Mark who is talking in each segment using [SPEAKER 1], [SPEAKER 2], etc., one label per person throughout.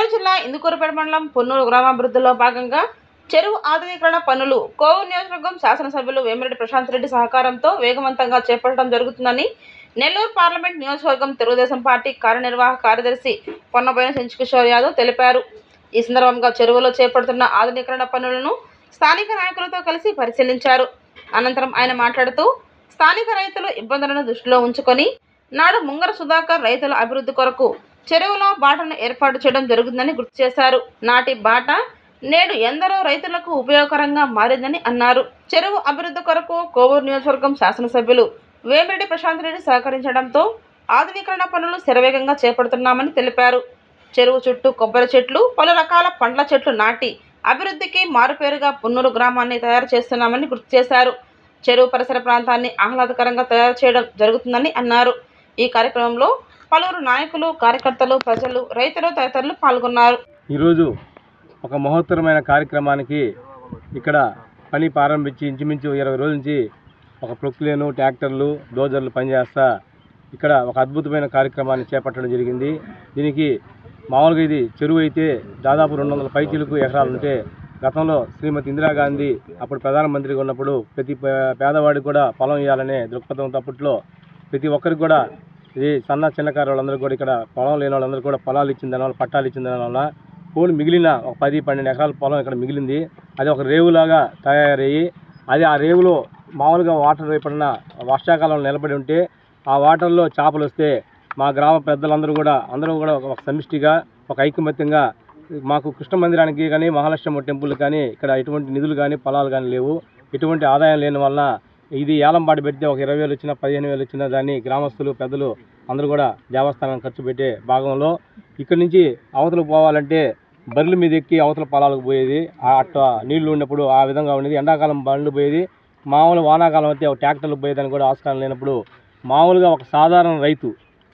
[SPEAKER 1] నెల్లూరు జిల్లా ఇందుకూరుపేట మండలం పొన్నూరు గ్రామాభివృద్ధిలో భాగంగా చెరువు ఆధునీకరణ పనులు కోవూరు నియోజకవర్గం శాసనసభ్యులు వేమిరెడ్డి ప్రశాంత్ రెడ్డి సహకారంతో వేగవంతంగా చేపట్టడం జరుగుతుందని నెల్లూరు పార్లమెంట్ నియోజకవర్గం తెలుగుదేశం పార్టీ కార్యనిర్వాహక కార్యదర్శి పొన్నబోయిన శంకిషోర్ యాదవ్ తెలిపారు. ఈ సందర్భంగా చెరువులో చేపడుతున్న ఆధునీకరణ పనులను స్థానిక నాయకులతో కలిసి పరిశీలించారు. అనంతరం ఆయన మాట్లాడుతూ స్థానిక రైతుల ఇబ్బందులను దృష్టిలో ఉంచుకొని నాడు ముంగర సుధాకర్ రైతుల అభివృద్ధి కొరకు చెరువులో బాటను ఏర్పాటు చేయడం జరుగుతుందని గుర్తు చేశారు. నాటి బాట నేడు ఎందరో రైతులకు ఉపయోగకరంగా మారిందని అన్నారు. చెరువు అభివృద్ధి కొరకు కోవూరు నియోజకవర్గం శాసనసభ్యులు వేమిరెడ్డి ప్రశాంత్ రెడ్డి సహకరించడంతో ఆధునీకరణ పనులు శరవేగంగా చేపడుతున్నామని తెలిపారు. చెరువు చుట్టూ కొబ్బరి చెట్లు, పలు రకాల పండ్ల చెట్లు నాటి అభివృద్ధికి మారుపేరుగా పొన్నూరు గ్రామాన్ని తయారు చేస్తున్నామని గుర్తు చేశారు. చెరువు పరిసర ప్రాంతాన్ని ఆహ్లాదకరంగా తయారు చేయడం జరుగుతుందని అన్నారు. ఈ కార్యక్రమంలో పలువురు నాయకులు, కార్యకర్తలు, ప్రజలు, రైతులు తదితరులు పాల్గొన్నారు.
[SPEAKER 2] ఈరోజు ఒక మహోత్తరమైన కార్యక్రమానికి ఇక్కడ పని ప్రారంభించి ఇంచుమించు 20 రోజుల నుంచి ఒక ప్రొక్లేను, ట్రాక్టర్లు, డోజర్లు పనిచేస్తా ఇక్కడ ఒక అద్భుతమైన కార్యక్రమాన్ని చేపట్టడం జరిగింది. దీనికి మామూలుగా ఇది చెరువు అయితే దాదాపు 200 పైచీలకు ఎకరాలు ఉంటే గతంలో శ్రీమతి ఇందిరాగాంధీ అప్పుడు ప్రధానమంత్రిగా ఉన్నప్పుడు ప్రతి పేదవాడికి కూడా పొలం ఇవ్వాలనే దృక్పథంతో అప్పట్లో ప్రతి ఒక్కరికి కూడా ఇది చిన్నకారు వాళ్ళందరూ కూడా ఇక్కడ పొలం లేని వాళ్ళందరూ కూడా పొలాలు ఇచ్చిన దానివల్ల, పట్టాలు ఇచ్చిన దానివల్ల పోలు మిగిలిన ఒక 10-12 ఎకరాల పొలం ఇక్కడ మిగిలింది. అది ఒక రేవులాగా తయారయ్యి అది ఆ రేవులో మామూలుగా వాటర్ ఎప్పుడన్నా వర్షాకాలంలో నిలబడి ఉంటే ఆ వాటర్లో చేపలు వస్తే మా గ్రామ పెద్దలందరూ కూడా ఒక సమిష్టిగా, ఒక ఐకమత్యంగా మాకు కృష్ణ మందిరానికి కానీ, మహాలక్ష్మి టెంపుల్ కానీ ఇక్కడ ఎటువంటి నిధులు కానీ, పొలాలు కానీ లేవు. ఎటువంటి ఆదాయం లేని వలన ఇది ఏలంపాటు పెడితే ఒక 20,000 వచ్చినా, 15,000 వచ్చినా దాన్ని గ్రామస్తులు, పెద్దలు అందరూ కూడా దేవస్థానం ఖర్చు పెట్టే భాగంలో ఇక్కడి నుంచి అవతలకు పోవాలంటే బర్రెల మీద ఎక్కి అవతల పొలాలకు పోయేది. అట్ట నీళ్లు ఉన్నప్పుడు ఆ విధంగా ఉండేది. ఎండాకాలం బండ్లు పోయేది. మామూలు వానాకాలం అయితే ఒక ట్రాక్టర్లు పోయేదానికి కూడా ఆస్కారం లేనప్పుడు మామూలుగా ఒక సాధారణ రైతు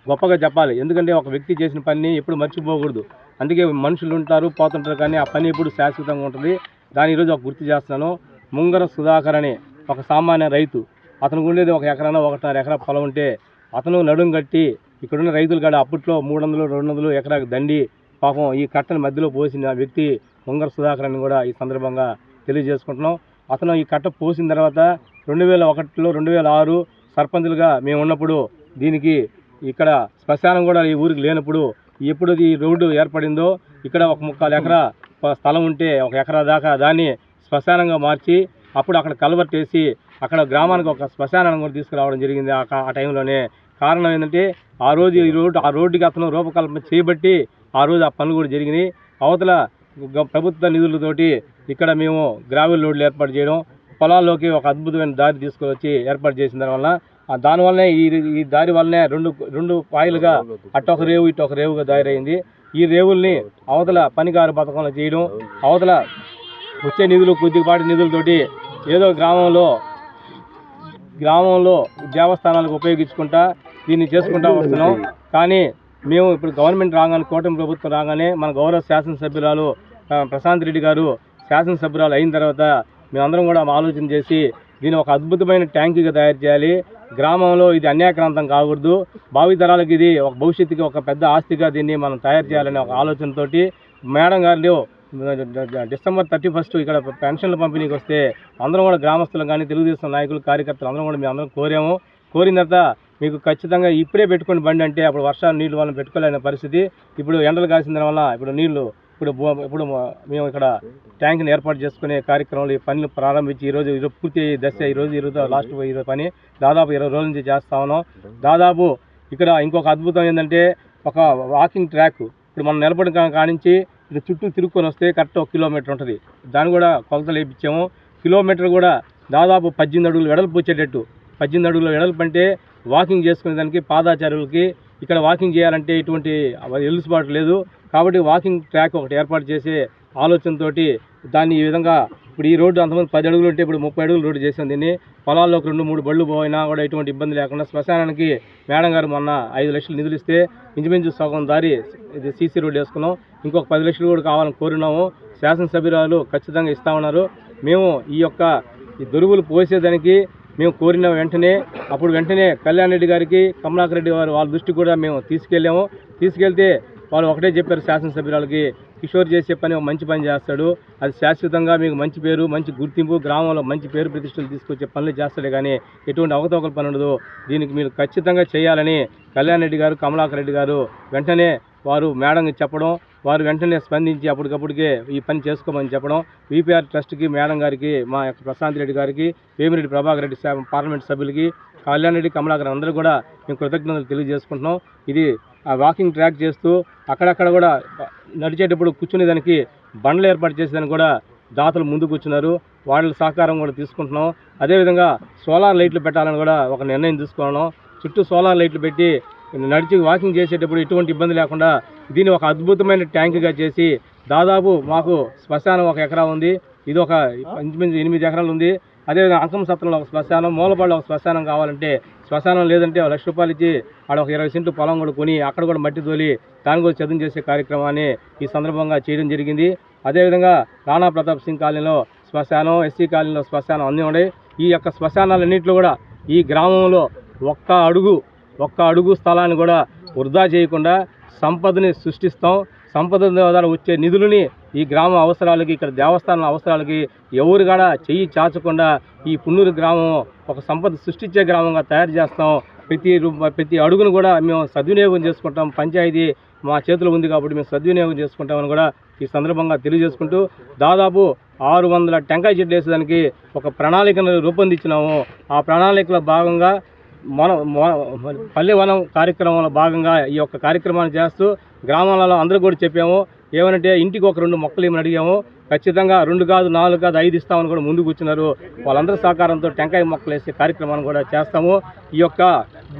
[SPEAKER 2] గొప్పగా చెప్పాలి. ఎందుకంటే ఒక వ్యక్తి చేసిన పని ఎప్పుడు మర్చిపోకూడదు. అందుకే మనుషులు ఉంటారు, పోతుంటారు, కానీ ఆ పని ఎప్పుడు శాశ్వతంగా ఉంటుంది. దాని ఈరోజు ఒక గుర్తు చేస్తున్నాను. ముంగర సుధాకర్ అనే ఒక సామాన్య రైతు, అతనికి ఉండేది 1 ఎకరాన 1.5 ఎకరా పొలం ఉంటే అతను నడుం కట్టి ఇక్కడున్న రైతులు కాడ అప్పట్లో 300-200 ఎకరాకు దండి పాపం ఈ కట్టని మధ్యలో పోసిన వ్యక్తి ముంగర సుధాకర్ అని కూడా ఈ సందర్భంగా తెలియజేసుకుంటున్నాం. అతను ఈ కట్ట పోసిన తర్వాత 2001లో 2006 సర్పంచులుగా మేము ఉన్నప్పుడు దీనికి ఇక్కడ శ్మశానం కూడా ఈ ఊరికి లేనప్పుడు ఎప్పుడు ఈ రోడ్డు ఏర్పడిందో ఇక్కడ 1.25 ఎకరా స్థలం ఉంటే 1 ఎకరా దాకా దాన్ని శ్మశానంగా మార్చి అప్పుడు అక్కడ కల్వర్ట్ వేసి అక్కడ గ్రామానికి ఒక శ్మశానాన్ని కూడా తీసుకురావడం జరిగింది. ఆ టైంలోనే కారణం ఏంటంటే ఆ రోడ్డుకి అతను రూపకల్పన చేయబట్టి ఆ రోజు ఆ పనులు కూడా జరిగినాయి. అవతల ప్రభుత్వ నిధులతోటి ఇక్కడ మేము గ్రావెల్ రోడ్లు ఏర్పాటు చేయడం, పొలాల్లోకి ఒక అద్భుతమైన దారి తీసుకొచ్చి ఏర్పాటు చేసిన దానివల్లనే ఈ దారి వల్లనే రెండు పాయలుగా అట్టొక రేవు ఇటొక రేవుగా దారైంది. ఈ రేవుల్ని అవతల పనికారు పథకంలో చేయడం, అవతల వచ్చే నిధులు కొద్దిపాటి నిధులతోటి ఏదో గ్రామంలో దేవస్థానాలకు ఉపయోగించుకుంటా దీన్ని చేసుకుంటా వస్తున్నాం. కానీ మేము ఇప్పుడు గవర్నమెంట్ రాగానే, కూటమి ప్రభుత్వం రాగానే మన గౌరవ శాసనసభ్యురాలు ప్రశాంత్ రెడ్డి గారు శాసనసభ్యురాలు అయిన తర్వాత మేమందరం కూడా ఆలోచన చేసి దీన్ని ఒక అద్భుతమైన ట్యాంకీగా తయారు చేయాలి. గ్రామంలో ఇది అన్యాక్రాంతం కాకూడదు. భావితరాలకు ఇది ఒక భవిష్యత్తుకి ఒక పెద్ద ఆస్తిగా దీన్ని మనం తయారు చేయాలనే ఒక ఆలోచనతోటి మేడం గారు డిసెంబర్ 31 ఇక్కడ పెన్షన్ల పంపిణీకి వస్తే అందరం కూడా గ్రామస్తులు కానీ, తెలుగుదేశం నాయకులు, కార్యకర్తలు అందరం కూడా మేము అందరం కోరిన తర్వాత మీకు ఖచ్చితంగా ఇప్పుడే పెట్టుకుని బండి అంటే అప్పుడు వర్షాలు నీళ్ళు వల్ల పెట్టుకోలేని పరిస్థితి. ఇప్పుడు ఎండలు కాసిన దానివల్ల ఇప్పుడు నీళ్లు ఇప్పుడు మేము ఇక్కడ ట్యాంక్ని ఏర్పాటు చేసుకునే కార్యక్రమంలో ఈ పనులు ప్రారంభించి ఈరోజు పూర్తి దశ ఈరోజు లాస్ట్ పని దాదాపు 20 రోజుల నుంచి చేస్తా ఉన్నాం. దాదాపు ఇక్కడ ఇంకొక అద్భుతం ఏంటంటే ఒక వాకింగ్ ట్రాక్ ఇప్పుడు మనం నిలబడిన కానించి ఇటు చుట్టూ తిరుక్కొని వస్తే కరెక్ట్ 1 కిలోమీటర్ ఉంటుంది. దాన్ని కూడా కొలతలు వేయించాము. కిలోమీటర్ కూడా దాదాపు 18 అడుగులు వెడల్పు వచ్చేటట్టు, 18 అడుగుల వెడల్పు అంటే వాకింగ్ చేసుకునే దానికి పాదాచారులకి ఇక్కడ వాకింగ్ చేయాలంటే ఇటువంటి ఎలుసుబాటు లేదు. కాబట్టి వాకింగ్ ట్రాక్ ఒకటి ఏర్పాటు చేసే ఆలోచనతోటి దాన్ని ఈ విధంగా ఇప్పుడు ఈ రోడ్డు అంతమంది 10 అడుగులు ఉంటే ఇప్పుడు 30 అడుగులు రోడ్డు చేసాం. దీన్ని పొలాల్లోకి 2-3 బళ్ళు పోయినా కూడా ఎటువంటి ఇబ్బంది లేకుండా శ్మశానానికి మేడం గారు మొన్న 5 లక్షలు నిధులు ఇస్తే ఇంచుమించు సగం దారి ఇది సీసీ రోడ్డు వేసుకున్నాం. ఇంకొక 10 లక్షలు కూడా కావాలని కోరినాము. శాసనసభ్యురాలు ఖచ్చితంగా ఇస్తా ఉన్నారు. మేము ఈ దొరువులు పోసేదానికి మేము కోరిన వెంటనే కళ్యాణ్ రెడ్డి గారికి, కమలాకర్ రెడ్డి గారు వాళ్ళ దృష్టి కూడా మేము తీసుకెళ్ళాము. తీసుకెళ్తే వాళ్ళు ఒకటే చెప్పారు శాసనసభ్యురాలకి, కిషోర్ చేసే పని ఒక మంచి పని చేస్తాడు, అది శాశ్వతంగా మీకు మంచి పేరు, మంచి గుర్తింపు, గ్రామంలో మంచి పేరు ప్రతిష్టలు తీసుకొచ్చే పనులు చేస్తాడే కానీ ఎటువంటి అవకతవకల పని ఉండదు, దీనికి మీరు ఖచ్చితంగా చేయాలని కళ్యాణ్ రెడ్డి గారు, కమలాకర్ రెడ్డి గారు వెంటనే వారు మేడంకి చెప్పడం, వారు వెంటనే స్పందించి అప్పటికప్పటికే ఈ పని చేసుకోమని చెప్పడం, వీపీఆర్ ట్రస్ట్కి మేడం గారికి, మా యొక్క ప్రశాంత్ రెడ్డి గారికి, వేమిరెడ్డి ప్రభాకర్ రెడ్డి పార్లమెంట్ సభ్యులకి, కళ్యాణ్ రెడ్డి, కమలాకర్ అందరూ కూడా మేము కృతజ్ఞతలు తెలియజేసుకుంటున్నాం. ఇది వాకింగ్ ట్రాక్ చేస్తూ అక్కడక్కడ కూడా నడిచేటప్పుడు కూర్చునేదానికి బండ్లు ఏర్పాటు చేసేదానికి కూడా దాతలు ముందు కూర్చున్నారు, వాళ్ళ సహకారం కూడా తీసుకుంటున్నాం. అదేవిధంగా సోలార్ లైట్లు పెట్టాలని కూడా ఒక నిర్ణయం తీసుకున్నాం. చుట్టూ సోలార్ లైట్లు పెట్టి నడిచి వాకింగ్ చేసేటప్పుడు ఎటువంటి ఇబ్బంది లేకుండా దీన్ని ఒక అద్భుతమైన ట్యాంకుగా చేసి, దాదాపు మాకు శ్మశానం 1 ఎకరా ఉంది, ఇది ఒక ఇంచుమించు 8 ఎకరాలు ఉంది. అదేవిధంగా అంకం సత్రంలో ఒక శ్మశానం, మూలపాడులో ఒక శ్మశానం కావాలంటే, శ్మశానం లేదంటే ₹1,00,000 ఇచ్చి ఆడ ఒక 20 సెంట్లు పొలం కూడా కొని అక్కడ కూడా మట్టి తోలి దాని కూడా చదును చేసే కార్యక్రమాన్ని ఈ సందర్భంగా చేయడం జరిగింది. అదేవిధంగా రాణా ప్రతాప్ సింగ్ కాలనీలో శ్మశానం, ఎస్సీ కాలనీలో శ్మశానం అన్నీ ఉన్నాయి. ఈ యొక్క శ్మశానాలన్నింటిలో కూడా ఈ గ్రామంలో ఒక్క అడుగు స్థలాన్ని కూడా వృధా చేయకుండా సంపదని సృష్టిస్తాం. సంపద ద్వారా వచ్చే నిధులని ఈ గ్రామ అవసరాలకి, ఇక్కడ దేవస్థానం అవసరాలకి ఎవరు కూడా చెయ్యి చాచకుండా ఈ పున్నూరు గ్రామం ఒక సంపద సృష్టించే గ్రామంగా తయారు చేస్తాం. ప్రతి అడుగును కూడా మేము సద్వినియోగం చేసుకుంటాం. పంచాయతీ మా చేతిలో ఉంది కాబట్టి మేము సద్వినియోగం చేసుకుంటామని కూడా ఈ సందర్భంగా తెలియజేసుకుంటూ, దాదాపు 600 టెంకాయ చెట్లు వేసేదానికి ఒక ప్రణాళికను రూపొందించినాము. ఆ ప్రణాళికలో భాగంగా పల్లె వనం కార్యక్రమంలో భాగంగా ఈ యొక్క కార్యక్రమాన్ని చేస్తూ గ్రామాలలో అందరూ కూడా చెప్పాము. ఏమనంటే ఇంటికి ఒక 2 మొక్కలు ఏమని అడిగాము. ఖచ్చితంగా 2 కాదు, 4 కాదు, 5 ఇస్తామని కూడా ముందుకు వచ్చినారు. వాళ్ళందరి సహకారంతో టెంకాయ మొక్కలు వేసే కార్యక్రమాన్ని కూడా చేస్తాము. ఈ యొక్క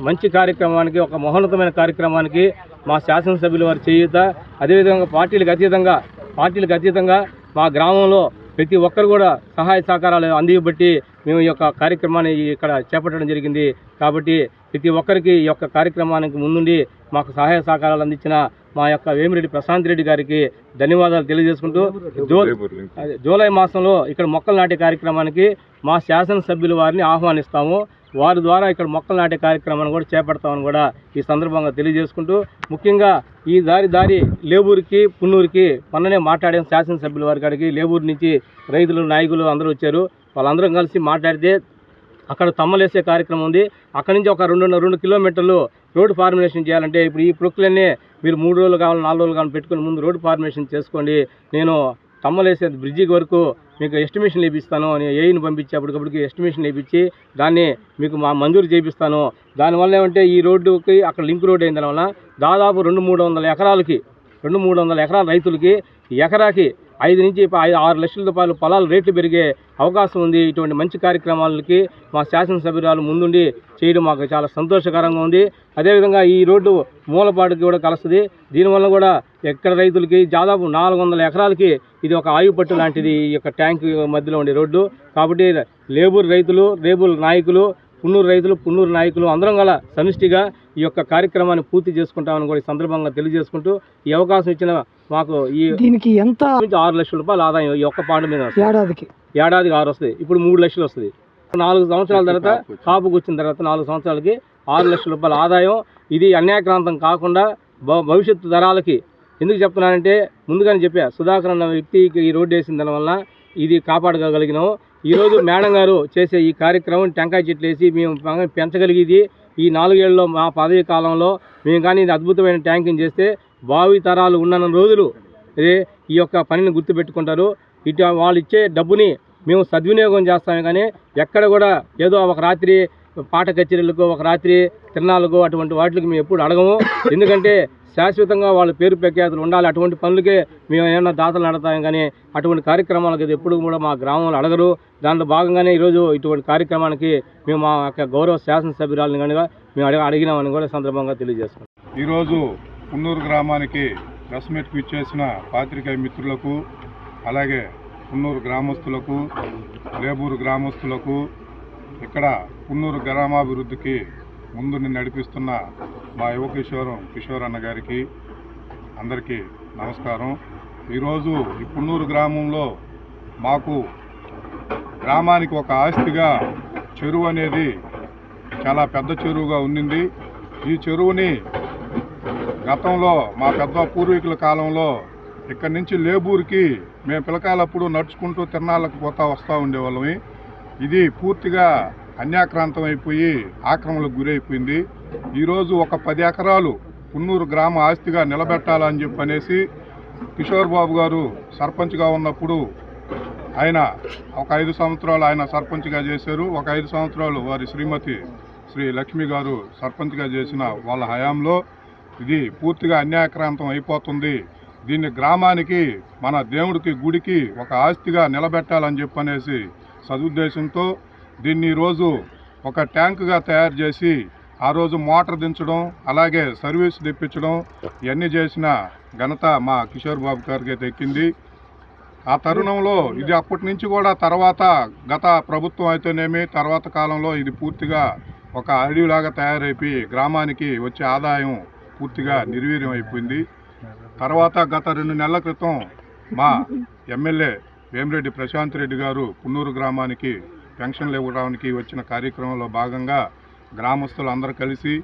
[SPEAKER 2] మంచి కార్యక్రమానికి, ఒక మహోన్నతమైన కార్యక్రమానికి మా శాసనసభ్యుల వారి చేయూత, అదేవిధంగా పార్టీలకు అతీతంగా మా గ్రామంలో ప్రతి ఒక్కరు కూడా సహాయ సహకారాలు అందిబట్టి మేము ఈ యొక్క కార్యక్రమాన్ని ఇక్కడ చేపట్టడం జరిగింది. కాబట్టి ప్రతి ఒక్కరికి ఈ యొక్క కార్యక్రమానికి ముందుండి మాకు సహాయ సహకారాలు అందించిన మా యొక్క వేమిరెడ్డి ప్రశాంత్ రెడ్డి గారికి ధన్యవాదాలు తెలియజేసుకుంటూ, జూలై మాసంలో ఇక్కడ మొక్కలు నాటే కార్యక్రమానికి మా శాసనసభ్యుల వారిని ఆహ్వానిస్తాము. వారి ద్వారా ఇక్కడ మొక్కలు నాటే కార్యక్రమాన్ని కూడా చేపడతామని కూడా ఈ సందర్భంగా తెలియజేసుకుంటూ, ముఖ్యంగా ఈ దారి లేబూరుకి, పున్నూరుకి మొన్ననే మాట్లాడాం. శాసనసభ్యుల వారి కాడికి లేబూరు నుంచి రైతులు, నాయకులు అందరూ వచ్చారు. వాళ్ళందరం కలిసి మాట్లాడితే అక్కడ తమ్మలేసే కార్యక్రమం ఉంది. అక్కడి నుంచి ఒక 2 కిలోమీటర్లు రోడ్డు ఫార్ములేషన్ చేయాలంటే ఇప్పుడు ఈ ప్రొక్లన్నీ మీరు 3 రోజులు కావాలి, 4 రోజులు కావాలి పెట్టుకుని ముందు రోడ్డు ఫార్ములేషన్ చేసుకోండి, నేను తమ్మలేసే బ్రిడ్జికి వరకు మీకు ఎస్టిమేషన్ ఇప్పిస్తాను అని ఏఈని పంపించి అప్పటికప్పటికి ఎస్టిమేషన్ ఇప్పించి దాన్ని మీకు మంజూరు చేపిస్తాను. దానివల్ల ఏమంటే ఈ రోడ్డుకి అక్కడ లింక్ రోడ్ అయిన దానివల్ల దాదాపు 200-300 ఎకరాల రైతులకి ఎకరాకి 5 నుంచి 6 లక్షల రూపాయలు పొలాల రేట్లు పెరిగే అవకాశం ఉంది. ఇటువంటి మంచి కార్యక్రమాలకి మా శాసనసభ్యురాలు ముందుండి చేయడం మాకు చాలా సంతోషకరంగా ఉంది. అదేవిధంగా ఈ రోడ్డు మూలపాడుకి కూడా కలుస్తుంది. దీనివల్ల కూడా ఎక్కడ రైతులకి దాదాపు 400 ఎకరాలకి ఇది ఒక ఆయుపట్టు లాంటిది ఈ యొక్క ట్యాంక్ మధ్యలో ఉండే రోడ్డు. కాబట్టి లేబూరు రైతులు, లేబూరు నాయకులు, పున్నూరు రైతులు, పున్నూరు నాయకులు అందరం గల సమిష్టిగా ఈ యొక్క కార్యక్రమాన్ని పూర్తి చేసుకుంటామని కూడా ఈ సందర్భంగా తెలియజేసుకుంటూ, ఈ అవకాశం ఇచ్చిన మాకు దీనికి ఎంత 6 లక్షల రూపాయలు ఆదాయం ఈ ఒక్క పాండు మీద ఏడాదికి 6 వస్తుంది. ఇప్పుడు 3 లక్షలు వస్తుంది. 4 సంవత్సరాల తర్వాత కాపుకు వచ్చిన తర్వాత 4 సంవత్సరాలకి 6 లక్షల రూపాయల ఆదాయం. ఇది అన్యాక్రాంతం కాకుండా భవిష్యత్తు తరాలకి ఎందుకు చెప్తున్నానంటే ముందుగానే చెప్పా, సుధాకర్ అన్న వ్యక్తికి ఈ రోడ్డు వేసిన దానివల్ల ఇది కాపాడగలిగినాం. ఈరోజు మేడం గారు చేసే ఈ కార్యక్రమం టెంకాయ చెట్లు వేసి మేము పెంచగలిగేది ఈ 4 ఏళ్ళలో మా పదవి కాలంలో మేము కానీ ఇది అద్భుతమైన ట్యాంకింగ్ చేస్తే భావి తరాలు ఉన్న రోజులు ఈ యొక్క పనిని గుర్తుపెట్టుకుంటారు. ఇటు వాళ్ళు ఇచ్చే డబ్బుని మేము సద్వినియోగం చేస్తామే కానీ ఎక్కడ కూడా ఏదో ఒక రాత్రి పాట కచేరీలకు, ఒక రాత్రి తిరణాలకు అటువంటి వాటికి మేము ఎప్పుడు అడగము. ఎందుకంటే శాశ్వతంగా వాళ్ళ పేరు ప్రఖ్యాతులు ఉండాలి. అటువంటి పనులకే మేము ఏమన్నా దాతలు నడతాం కానీ అటువంటి కార్యక్రమాలకు ఎప్పుడు కూడా మా గ్రామంలో అడగరు. దాంట్లో భాగంగానే ఈరోజు ఇటువంటి కార్యక్రమానికి మేము మా యొక్క గౌరవ శాసనసభ్యురాలని కనుక మేము అడిగినామని కూడా సందర్భంగా తెలియజేస్తాం.
[SPEAKER 3] ఈరోజు పున్నూరు గ్రామానికి ప్రెస్ మీట్కి ఇచ్చేసిన పాత్రికేయ మిత్రులకు, అలాగే పున్నూరు గ్రామస్తులకు, లేబూరు గ్రామస్తులకు, ఇక్కడ పున్నూరు గ్రామాభివృద్ధికి ముందుని నడిపిస్తున్న మా యువ కిషోర్ అన్న గారికి అందరికీ నమస్కారం. ఈరోజు ఈ పున్నూరు గ్రామంలో మాకు గ్రామానికి ఒక ఆస్తిగా చెరువు అనేది చాలా పెద్ద చెరువుగా ఉండింది. ఈ చెరువుని గతంలో మా పెద్ద పూర్వీకుల కాలంలో ఇక్కడి నుంచి లేబూర్కి మేము పిల్లకాయలప్పుడు నడుచుకుంటూ తిరణాలకు వస్తూ ఉండేవాళ్ళమి. ఇది పూర్తిగా అన్యాక్రాంతం అయిపోయి ఆక్రమణకు గురైపోయింది. ఈరోజు ఒక 10 ఎకరాలు పున్నూరు గ్రామ ఆస్తిగా నిలబెట్టాలని చెప్పనేసి కిషోర్ బాబు గారు సర్పంచ్గా ఉన్నప్పుడు ఆయన ఒక 5 సంవత్సరాలు ఆయన సర్పంచ్గా చేశారు. ఒక 5 సంవత్సరాలు వారి శ్రీమతి శ్రీ లక్ష్మి గారు సర్పంచ్గా చేసిన వాళ్ళ హయాంలో ఇది పూర్తిగా అన్యాక్రాంతం అయిపోతుంది. దీన్ని గ్రామానికి మన దేవుడికి గుడికి ఒక ఆస్తిగా నిలబెట్టాలని చెప్పనేసి సదుద్దేశంతో దీన్ని ఈరోజు ఒక ట్యాంకుగా తయారు చేసి ఆ రోజు మోటార్ దించడం, అలాగే సర్వీస్ తెప్పించడం ఇవన్నీ చేసిన ఘనత మా కిషోర్ బాబు గారికి ఎక్కింది. ఆ తరుణంలో ఇది అప్పటి నుంచి కూడా తర్వాత గత ప్రభుత్వం అయితేనేమి తర్వాత కాలంలో ఇది పూర్తిగా ఒక అడవిలాగా తయారైపోయి గ్రామానికి వచ్చే ఆదాయం పూర్తిగా నిర్వీర్యం అయిపోయింది. తర్వాత గత 2 నెలల క్రితం మా ఎమ్మెల్యే వేమిరెడ్డి ప్రశాంత్ రెడ్డి గారు పున్నూరు గ్రామానికి పెన్షన్లు ఇవ్వడానికి వచ్చిన కార్యక్రమంలో భాగంగా గ్రామస్తులు అందరూ కలిసి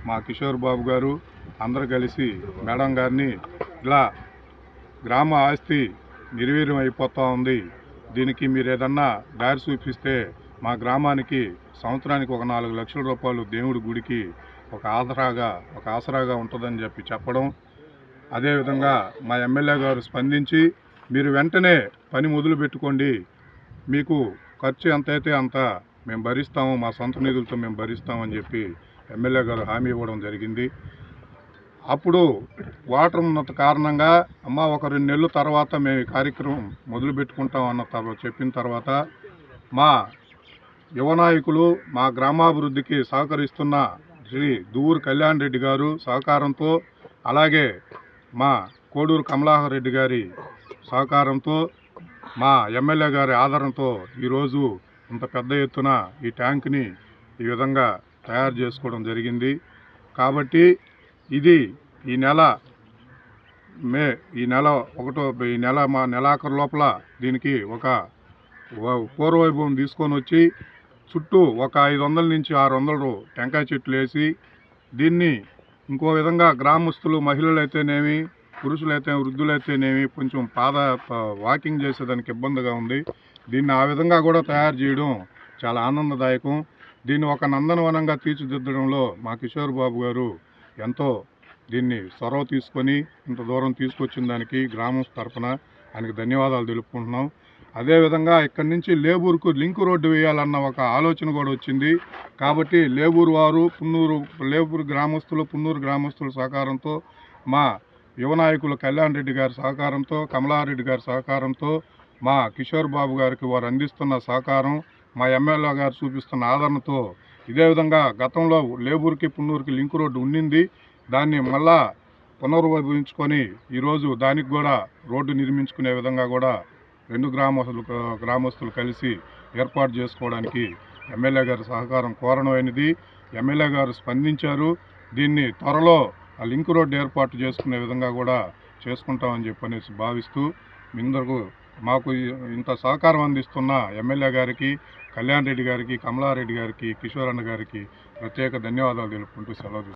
[SPEAKER 3] మా కిషోర్ బాబు గారు అందరూ కలిసి మేడం గారిని ఇలా గ్రామ ఆస్తి నిర్వీర్యం అయిపోతూ ఉంది, దీనికి మీరు ఏదన్నా దారి చూపిస్తే మా గ్రామానికి సంవత్సరానికి ఒక 4 లక్షల రూపాయలు దేవుడి గుడికి ఒక ఆసరాగా ఉంటుందని చెప్పడం. అదేవిధంగా మా ఎమ్మెల్యే గారు స్పందించి మీరు వెంటనే పని మొదలు పెట్టుకోండి, మీకు ఖర్చు ఎంతైతే అంత మేము భరిస్తాము, మా సొంత నిధులతో మేము భరిస్తామని చెప్పి ఎమ్మెల్యే గారు హామీ ఇవ్వడం జరిగింది. అప్పుడు వాటర్ ఉన్నంత కారణంగా అమ్మ ఒక 2 నెలల తర్వాత మేము ఈ కార్యక్రమం మొదలు పెట్టుకుంటాం అన్న చెప్పిన తర్వాత మా యువ నాయకులు మా గ్రామాభివృద్ధికి సహకరిస్తున్న శ్రీ దువ్వూరు కళ్యాణ్ రెడ్డి గారు సహకారంతో, అలాగే మా కోడూరు కమలాకర్ రెడ్డి గారి సహకారంతో, మా ఎమ్మెల్యే గారి ఆదరణతో ఈరోజు ఇంత పెద్ద ఎత్తున ఈ ట్యాంక్ని ఈ విధంగా తయారు చేసుకోవడం జరిగింది. కాబట్టి ఇది ఈ నెల మా నెలాఖరు లోపల దీనికి ఒక పూర్వవైభవం తీసుకొని వచ్చి చుట్టూ ఒక 500 నుంచి 600 టెంకాయ చెట్లు వేసి దీన్ని ఇంకో విధంగా గ్రామస్తులు మహిళలైతేనేమి పురుషులైతే వృద్ధులైతేనేమి కొంచెం వాకింగ్ చేసేదానికి ఇబ్బందిగా ఉంది. దీన్ని ఆ విధంగా కూడా తయారు చేయడం చాలా ఆనందదాయకం. దీన్ని ఒక నందనవనంగా తీర్చిదిద్దడంలో మా కిషోర్ బాబు గారు ఎంతో దీన్ని చొరవ తీసుకొని ఇంత దూరం తీసుకొచ్చిన దానికి గ్రామం తరఫున ఆయనకు ధన్యవాదాలు తెలుపుకుంటున్నాం. అదేవిధంగా ఇక్కడి నుంచి లేబూరుకు లింక్ రోడ్డు వేయాలన్న ఒక ఆలోచన కూడా వచ్చింది. కాబట్టి లేబూరు వారు లేబూరు గ్రామస్తులు పున్నూరు గ్రామస్తుల సహకారంతో, మా యువ నాయకులు కళ్యాణ్ రెడ్డి గారి సహకారంతో, కమలారెడ్డి గారి సహకారంతో, మా కిషోర్ బాబు గారికి వారు అందిస్తున్న సహకారం, మా ఎమ్మెల్యే గారు చూపిస్తున్న ఆదరణతో ఇదే విధంగా గతంలో లేబూరుకి పున్నూరుకి లింక్ రోడ్డు ఉండింది. దాన్ని మళ్ళా పునర్వైభవించుకొని ఈరోజు దానికి కూడా రోడ్డు నిర్మించుకునే విధంగా కూడా 2 గ్రామస్తులు కలిసి ఏర్పాటు చేసుకోవడానికి ఎమ్మెల్యే గారి సహకారం కోరడమైనది. ఎమ్మెల్యే గారు స్పందించారు. దీన్ని త్వరలో ఆ లింక్ రోడ్డు ఏర్పాటు చేసుకునే విధంగా కూడా చేసుకుంటామని చెప్పనేసి భావిస్తూ మీందరూ మాకు ఇంత సహకారం అందిస్తున్న ఎమ్మెల్యే గారికి, కళ్యాణ్ రెడ్డి గారికి, కమలారెడ్డి గారికి, కిషోర్ అన్న గారికి ప్రత్యేక ధన్యవాదాలు తెలుపుకుంటూ సెలవు.